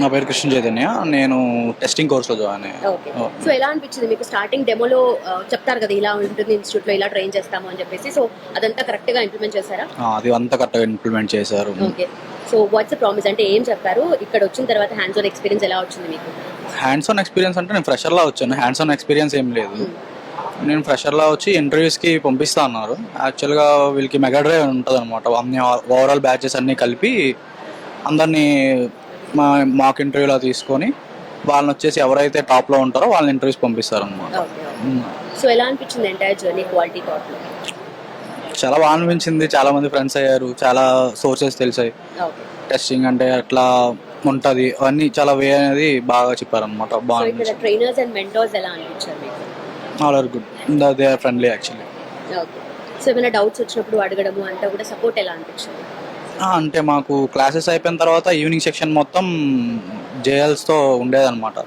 నా పేరు కృష్ణ చైతన్య. నేను టెస్టింగ్ కోర్స్లో జాయిన్ అయ్యాను. ఓకే. సో ఎలా అనిపించింది మీకు స్టార్టింగ్ డెమోలో చెప్తారు కదా ఇలా ఉంటుంది ఇన్స్టిట్యూట్లో ఇలా ట్రైన్ చేస్తాము అని చెప్పేసి, సో అదంతా కరెక్ట్గా ఇంప్లిమెంట్ చేశారా? అది అంతా కరెక్ట్గా ఇంప్లిమెంట్ చేశారు. ఓకే. సో వాట్స్ ప్రామిస్ అంటే ఏం చెప్పారు? ఇక్కడ వచ్చిన తర్వాత హ్యాండ్స్ ఆన్ ఎక్స్పీరియన్స్ ఎలా వచ్చింది మీకు? హ్యాండ్స్ ఆన్ ఎక్స్పీరియన్స్ అంటే నేను ఫ్రెషర్లా వచ్చాను. హ్యాండ్స్ ఆన్ ఎక్స్పీరియన్స్ ఏం లేదు. నేను ఫ్రెషర్లా వచ్చి ఇంటర్వ్యూస్కి పంపిస్తా అన్నారు. యాక్చువల్గా వీళ్ళకి మెగా డ్రైవ్ ఉంటుంది అనమాట. అన్ని ఓవరాల్ బ్యాచెస్ అన్నీ కలిపి అందరినీ మాక్ ఇంటర్వ్యూలో తీసుకొని వాళ్ళని వచ్చేసి ఎవరైతే టాప్లో ఉంటారో వాళ్ళని ఇంటర్వ్యూస్ పంపిస్తారు అనమాట. సో ఎలా అనిపించింది ఎంటైర్ జర్నీ క్వాలిటీ థాట్లో? చాలా బాగా అనిపించింది. చాలా మంది ఫ్రెండ్స్ అయ్యారు, చాలా సోర్సెస్ తెలిసాయి. టెస్టింగ్ అంటే అట్లా ఉంటుంది అవన్నీ చాలా వే అనేది బాగా చెప్పారనమాట. బాగా ట్రైనర్స్ అండ్ మెంటర్స్ ఎలా అనిపించారు మీకు? All are good. They are friendly actually. Okay. So ఏమైనా డౌట్స్ వచ్చినప్పుడు అడగడము అంతా కూడా సపోర్ట్ ఎలా అనిపించింది? అంటే మాకు క్లాసెస్ అయిపోయిన తర్వాత ఈవినింగ్ సెక్షన్ మొత్తం జేఎల్స్తో ఉండేదన్నమాట.